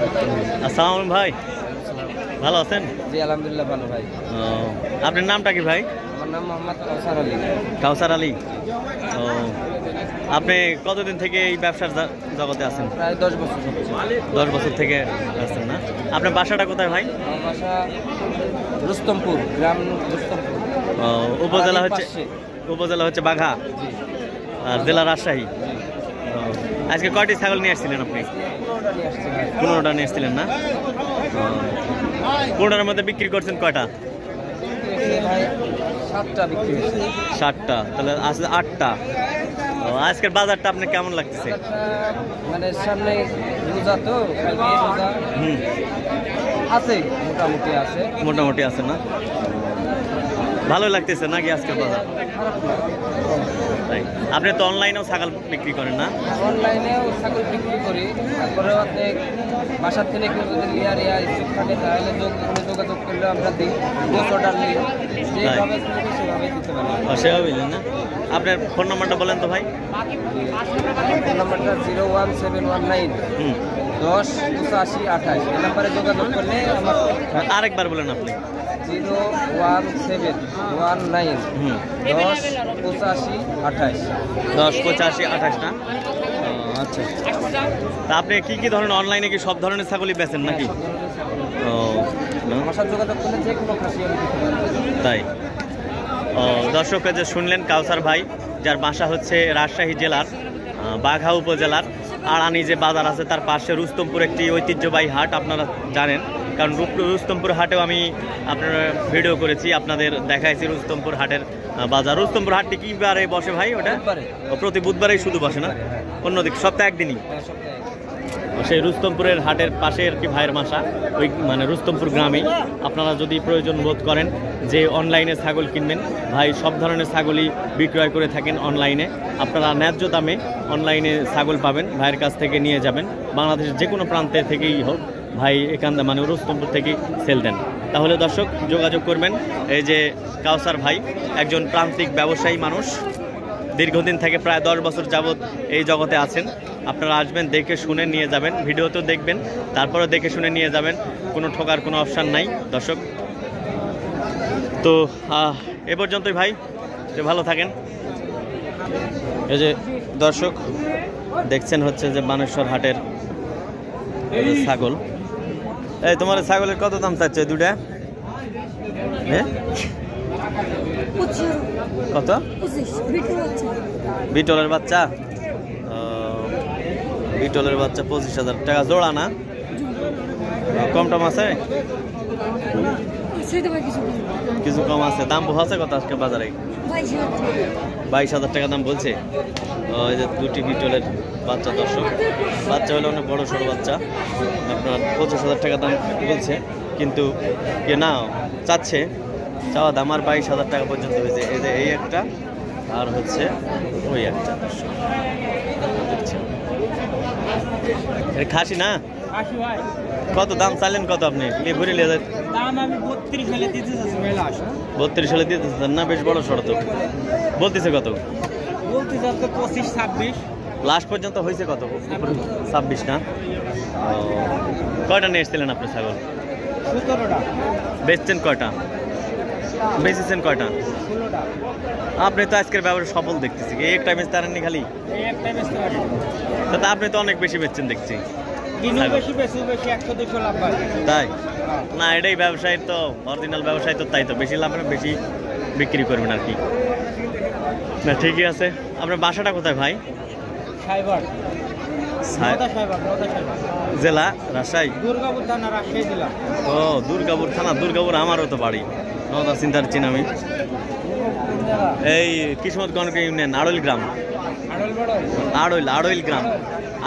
আসসালামু আলাইকুম ভাই, ভালো আছেন? জি আলহামদুলিল্লাহ ভালো ভাই। আপনার নামটা কি ভাই? আমার নাম মোহাম্মদ কাউসার আলী। কাউসার আলী। ও, আপনি কতদিন থেকে এই ব্যবসার জগতে আছেন? প্রায় 10 বছর হচ্ছে। 10 বছর থেকে আসছেন না? আপনার বাসাটা কোথায় ভাই? আমার বাসা রুস্তমপুর, গ্রাম রুস্তমপুর। উপজেলা হচ্ছে বাঘা, আর জেলা রাজশাহী। আজকে কয়টি ছাগল নিয়ে আসছিলেন আপনি? 15টা নিয়ে আসছিলেন না? 15টার মধ্যে বিক্রি করছেন কয়টা? 7টা বিক্রি হয়েছে। 7টা, তাহলে আসলে 8টা। আজকের বাজারটা আপনার কেমন লাগতেছে? মানে সামনে রোজা তো, কালকে রোজা আছে, মোটামুটি আছে না? ভালো লাগতেছে নাকি আজকের বাজার? তাই, আপনি তো অনলাইনেও ছাগল বিক্রি করেন না? অনলাইনেও ছাগল বিক্রি করি। তারপরে আপনি বাসার থেকে কেউ যদি লিয়ার ইচ্ছুক থাকে তাহলে যোগাযোগ করলে আমরা দিই, অর্ডার নিই, যেভাবে সেভাবে দিতে পারি। সেভাবে না? আপনার ফোন নাম্বারটা বলেন তো ভাই। ফোন নাম্বারটা 01719 10 85 28। এই নাম্বারে যোগাযোগ করলে আমার। আরেকবার বলেন আপনি। 01719 10 85 28। 10 85 28 না? আচ্ছা, তা আপনি কি ধরনের অনলাইনে কি সব ধরনের ছাগলই বেচেন নাকি? ও, আমার সাথে যোগাযোগ করলে যে কোনো খাসি আমি দিতে পারি। তাই। ও, দর্শক যে শুনলেন কাউসার ভাই, যার বাসা হচ্ছে রাজশাহী জেলার বাঘা উপজেলার আড়ানি যে বাজার আছে তার পাশে রুস্তমপুর একটি ঐতিহ্যবাহী হাট, আপনারা জানেন, কারণ রুস্তমপুর হাটেও আমি আপনার ভিডিও করেছি, আপনাদের দেখাইছি রুস্তমপুর হাটের বাজার। রুস্তমপুর হাটটি কি বারে বসে ভাই? ওটা প্রতি বুধবারেই শুধু বসে না? অন্যদিকে সপ্তাহে একদিনই? সেই রুস্তমপুরের হাটের পাশে আর কি ভাইয়ের বাসা, ওই মানে রুস্তমপুর গ্রামেই। আপনারা যদি প্রয়োজন বোধ করেন যে অনলাইনে ছাগল কিনবেন, ভাই সব ধরনের ছাগলই বিক্রয় করে থাকেন অনলাইনে। আপনারা ন্যায্য দামে অনলাইনে ছাগল পাবেন, ভাইয়ের কাছ থেকে নিয়ে যাবেন। বাংলাদেশের যে কোনো প্রান্তের থেকেই হোক, ভাই এখান মানে রুস্তমপুর থেকেই সেল দেন। তাহলে দর্শক যোগাযোগ করবেন। এই যে কাউসার ভাই একজন প্রান্তিক ব্যবসায়ী মানুষ, দীর্ঘদিন থেকে প্রায় 10 বছর যাবৎ এই জগতে আছেন। আপনারা আসবেন, দেখে শুনে নিয়ে যাবেন, ভিডিওতেও দেখবেন, তারপরে দেখে শুনে নিয়ে যাবেন, কোনো ঠকার কোনো অপশান নাই দর্শক। তো এ পর্যন্তই ভাই, যে ভালো থাকেন। এই যে দর্শক দেখছেন হচ্ছে যে বানেশ্বর হাটের ছাগল। এই তোমার ছাগলের কত দাম চাচ্ছে দুটা? কত? বিটলের বাচ্চা? বিটলের বাচ্চা 25,000 টাকা জোড়া না? কম টম আছে? কিছু কম আছে। দাম আছে কত আজকে বাজারে? 22,000 টাকা দাম বলছে। ওই যে দুটি বিটলের বাচ্চা দর্শক, বাচ্চা হলে অনেক বড় সড়ো বাচ্চা। আপনার 25,000 টাকা দাম বলছে, কিন্তু কে না চাচ্ছে, চাওয়া দাম আর 22,000 টাকা পর্যন্ত হয়েছে। এই যে এই একটা, আর হচ্ছে ওই একটা খাসি না? কত দাম চাইলেন কত আপনি? ঘুরে নিয়ে যান। 32 সালে দিতেছেন না? বেশ বড় সড়ো তো। বলতেছে কত? বলতেছে 25-26 লাস্ট পর্যন্ত হয়েছে কত? 26 না? কয়টা নিয়ে এসেছিলেন আপনি ছাগল? 17টা। বেচছেন কয়টা? বেচেছেন কয়টা? 16টা। আপনি তো আজকের ব্যবসা সফল দেখতেছি। এই একটা বেচতে পারেননি খালি? তা আপনি তো অনেক বেশি বেচছেন দেখছি। তাই না? এটাই ব্যবসায়ী তো, অরিজিনাল ব্যবসায়ী তো, তাই তো বেশি লাভ বেশি বিক্রি করবেন আর কি না? ঠিকই আছে। আপনার বাসাটা কোথায় ভাই? জেলা রাজশাহী? দুর্গাপুর থানা, রাজশাহী জেলা। ও, দুর্গাপুর থানা। দুর্গাপুর আমারও তো বাড়ি, নওদা চিন্তার চিন আমি। এই কিসমতগঞ্জ ইউনিয়ন, আড়ইল গ্রাম। আড়ইল গ্রাম।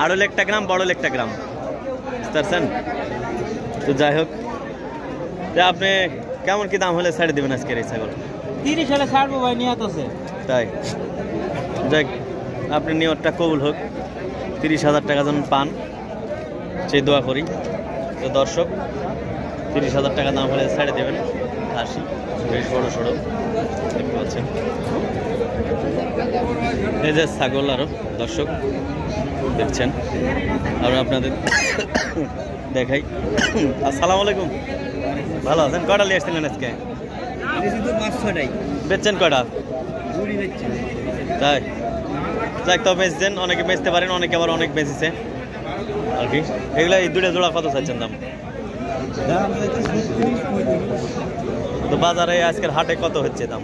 আড়ইল একটা গ্রাম, বড়ল একটা গ্রাম, বুঝতে পারছেন? তো যাই হোক, আপনি কেমন কি দাম হলে ছেড়ে দেবেন আজকের এই ছাগল? 30 সালে ছাড়বো ভাই, নিয়ত আছে। তাই, যাই আপনি নিয়তটা কবুল হোক, 30,000 টাকা যেন পান সেই দোয়া করি। তো দর্শক 30,000 টাকা দাম হলে ছেড়ে দেবেন। খাসি বেশ বড় সড়ো দেখতে পাচ্ছেন। এই যে ছাগল আরো দর্শক দেখছেন, আর আপনাদের দেখাই। আসসালামু আলাইকুম, ভালো আছেন? কয়টা নিয়ে আসছিলেন আজকে? বেচছেন কয়টা? তাই যাক, তো বেচছেন, অনেকে বেচতে পারেন, অনেকে আবার অনেক বেচেছে আর কি। এগুলা এই দুটো জোড়া কত চাইছেন দাম? তো বাজারে আজকের হাটে কত হচ্ছে দাম?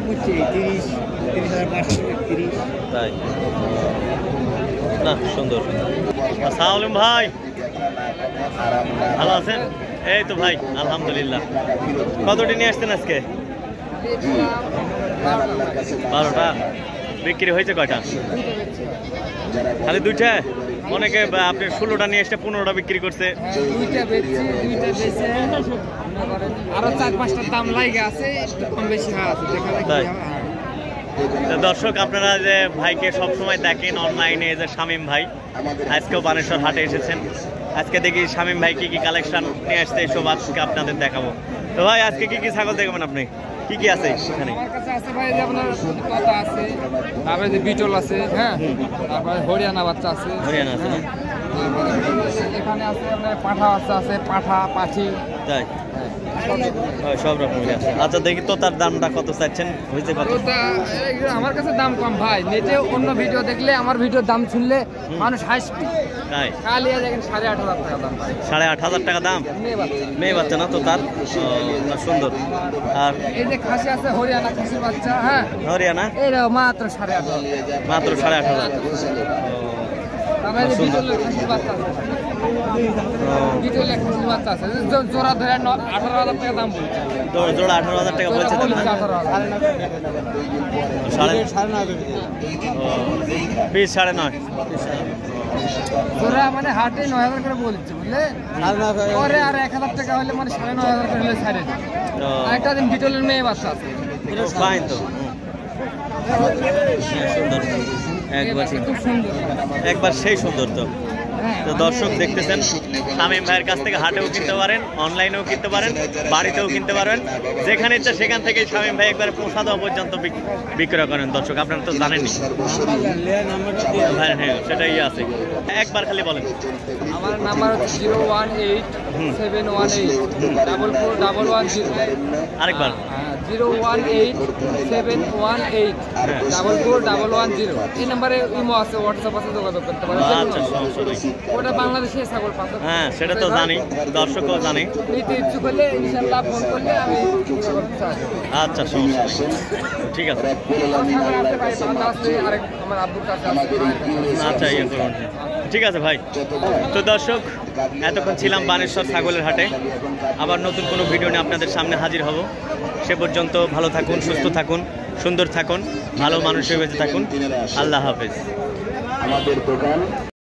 হচ্ছে 30,530। তাই না, সুন্দর। আসসালামু আলাইকুম ভাই, ভালো আছেন? এই তো ভাই আলহামদুলিল্লাহ। কতটি নিয়ে আসছেন আজকে? 12টা। বিক্রি হয়েছে কয়টা? খালি 2টা? অনেকে আপনি 16টা নিয়ে এসে 15টা বিক্রি করছে। আরো 4-5টার দাম লাগে আছে, কম বেশি আছে। দর্শক, আপনারা যে ভাইকে সবসময় দেখেন অনলাইনে, যে শামীম ভাই, আজকেও বানেশ্বর হাটে এসেছেন। আজকে দেখি শামীম ভাই কি কি কালেকশন নিয়ে আসছে, এইসব আজকে আপনাদের দেখাবো। তো ভাই আজকে কি কি ছাগল দেখবেন আপনি? কি কি আছে এখানে? আমার কাছে আছে ভাই, যে আপনার কথা আছে, তারপরে যে বিটল আছে, হ্যাঁ, তারপরে হরিয়ানা বাচ্চা আছে। হরিয়ানা আছে না? এখানে আছে আপনার পাঠা বাচ্চা আছে, পাঠা পাঠি। তাই সব রকমের আছে। আচ্ছা দেখি তো, তার দামটা কত চাইছেন? হয়েছে কত? আমার কাছে দাম কম ভাই, নেটে অন্য ভিডিও দেখলে, আমার ভিডিওর দাম শুনলে মানুষ হাসবে। তাই কালিয়া দেখেন 8,500 টাকা দাম। 8,500 টাকা দাম? মেয়ে বাচ্চা না তো তার? না, সুন্দর। আর এই যে খাসি আছে, হরিয়ানা খাসির বাচ্চা, হ্যাঁ, হরিয়ানা এটা মাত্র 8,500। মাত্র 8,500। তারপরে যে বিটলের খাসির বাচ্চা আছে, বিটলের খাসির বাচ্চা আছে, জোড়া ধরে 18,000 টাকা দাম বলছে। তো জোড়া 18,000 টাকা বলছে তো? পিস 9.5। জোড়া মানে হাটে 9,000 করে বলছে, বুঝলে? পরে আর 1,000 টাকা হলে মানে 9,500 করে হলে ছাড়ে দেয়। একটা দিন বিটলের মেয়ে বাচ্চা আছে, ফাইন তো, সুন্দর একবার, খুব সুন্দর, একবার সেই সুন্দর। তো দর্শক দেখতেছেন, শামীম ভাইয়ের কাছ থেকে হাটেও কিনতে পারেন, অনলাইনেও কিনতে পারেন, বাড়িতেও কিনতে পারবেন, যেখানে ইচ্ছা সেখান থেকে শামীম ভাই একবারে পৌঁছা দেওয়া পর্যন্ত বিক্রয় করেন। দর্শক আপনারা তো জানেনই ভাই, হ্যাঁ সেটাই আছে। একবার খালি বলেন। আমার নাম্বার হচ্ছে 018-718-44110। আরেকবার। 018-718-44110। এই নাম্বারে ইমো আছে, হোয়াটসঅ্যাপ আছে, যোগাযোগ করতে পারেন। আচ্ছা, সমস্যা নেই। ওটা বাংলাদেশে ছাগল পাবে। হ্যাঁ সেটা তো জানি, দর্শকও জানি। নিতে ইচ্ছুক হলে ইনশাআল্লাহ ফোন করলে আমি। আচ্ছা, সমস্যা নেই, ঠিক আছে। আচ্ছা, ইয়ে করুন, ঠিক আছে ভাই। তো দর্শক, এতক্ষণ ছিলাম বানেশ্বর ছাগলের হাটে। আবার নতুন কোনো ভিডিও নিয়ে আপনাদের সামনে হাজির হব। সে পর্যন্ত ভালো থাকুন, সুস্থ থাকুন, সুন্দর থাকুন, ভালো মানুষের বেঁচে থাকুন। আল্লাহ হাফেজ। আমাদের দোকান